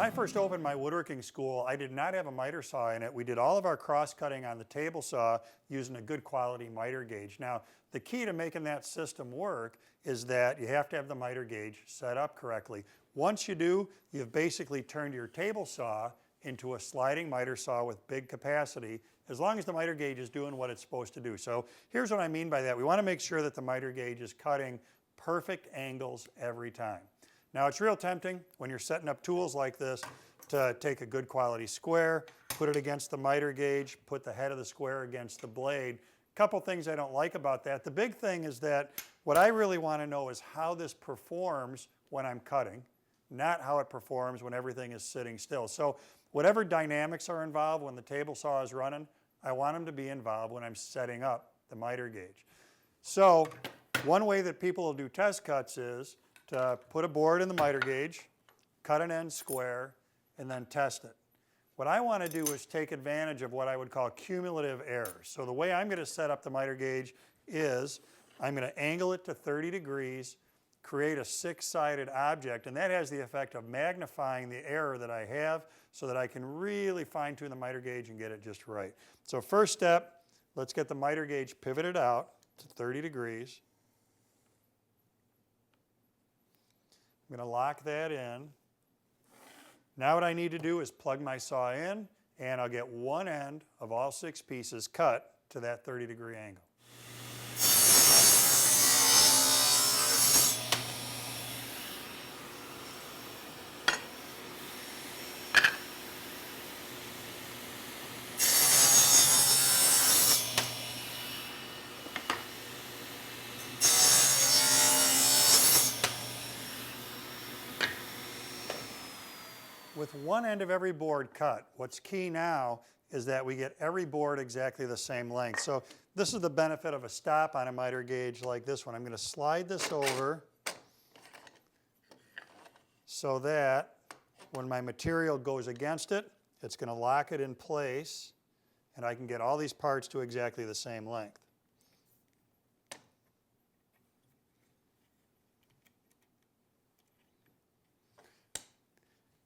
I first opened my woodworking school, I did not have a miter saw in it. We did all of our cross cutting on the table saw using a good quality miter gauge. Now, the key to making that system work is that you have to have the miter gauge set up correctly. Once you do, you've basically turned your table saw into a sliding miter saw with big capacity, as long as the miter gauge is doing what it's supposed to do. So here's what I mean by that. We want to make sure that the miter gauge is cutting perfect angles every time. Now, it's real tempting when you're setting up tools like this to take a good quality square, put it against the miter gauge, put the head of the square against the blade. A couple things I don't like about that. The big thing is that what I really want to know is how this performs when I'm cutting, not how it performs when everything is sitting still. So whatever dynamics are involved when the table saw is running, I want them to be involved when I'm setting up the miter gauge. So one way that people will do test cuts is to put a board in the miter gauge, cut an end square, and then test it. What I want to do is take advantage of what I would call cumulative error. So the way I'm going to set up the miter gauge is I'm going to angle it to 30 degrees, create a six-sided object, and that has the effect of magnifying the error that I have so that I can really fine-tune the miter gauge and get it just right. So first step, let's get the miter gauge pivoted out to 30 degrees. I'm going to lock that in. Now what I need to do is plug my saw in, and I'll get one end of all 6 pieces cut to that 30-degree angle. With one end of every board cut, what's key now is that we get every board exactly the same length. So this is the benefit of a stop on a miter gauge like this one. I'm going to slide this over so that when my material goes against it, it's going to lock it in place, and I can get all these parts to exactly the same length.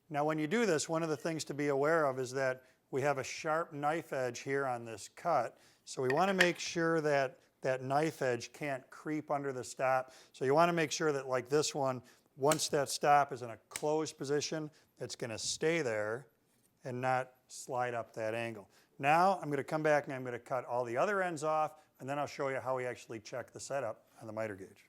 Now when you do this, one of the things to be aware of is that we have a sharp knife edge here on this cut. So we want to make sure that that knife edge can't creep under the stop. So you want to make sure that, like this one, once that stop is in a closed position, it's going to stay there and not slide up that angle. Now I'm going to come back and I'm going to cut all the other ends off, and then I'll show you how we actually check the setup on the miter gauge.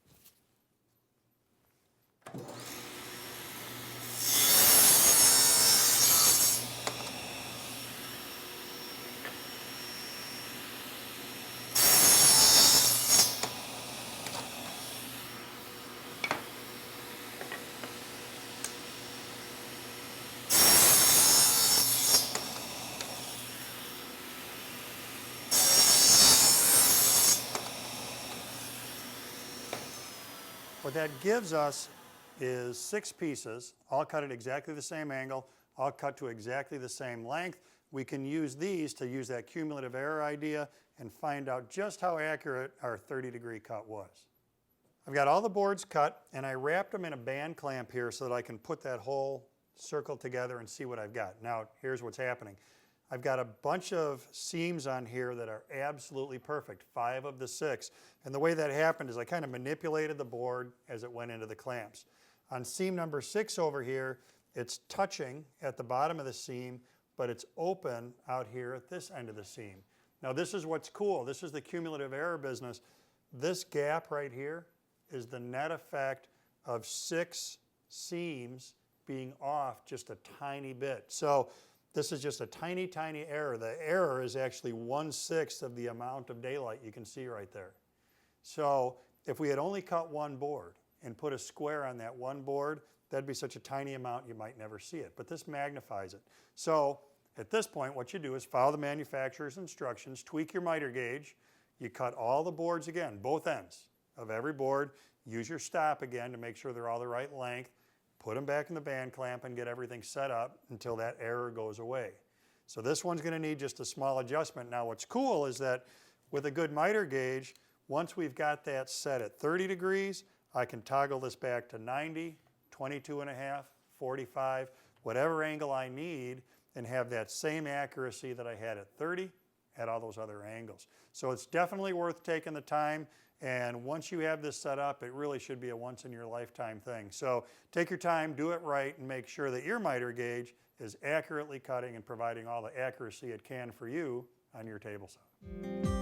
What that gives us is 6 pieces, all cut at exactly the same angle, all cut to exactly the same length. We can use these to use that cumulative error idea and find out just how accurate our 30-degree cut was. I've got all the boards cut, and I wrapped them in a band clamp here so that I can put that whole circle together and see what I've got. Now, here's what's happening. I've got a bunch of seams on here that are absolutely perfect, 5 of the 6. And the way that happened is I kind of manipulated the board as it went into the clamps. On seam number 6 over here, it's touching at the bottom of the seam, but it's open out here at this end of the seam. Now this is what's cool. This is the cumulative error business. This gap right here is the net effect of 6 seams being off just a tiny bit. So this is just a tiny, tiny error. The error is actually 1/6 of the amount of daylight you can see right there. So if we had only cut one board and put a square on that one board, that'd be such a tiny amount you might never see it. But this magnifies it. So at this point, what you do is follow the manufacturer's instructions, tweak your miter gauge. You cut all the boards again, both ends of every board. Use your stop again to make sure they're all the right length. Put them back in the band clamp and get everything set up until that error goes away. So this one's going to need just a small adjustment. Now what's cool is that with a good miter gauge, once we've got that set at 30 degrees, I can toggle this back to 90, 22.5, 45. whatever angle I need and have that same accuracy that I had at 30 at all those other angles. So it's definitely worth taking the time, and once you have this set up, it really should be a once in your lifetime thing. So take your time, do it right, and make sure that your miter gauge is accurately cutting and providing all the accuracy it can for you on your table saw.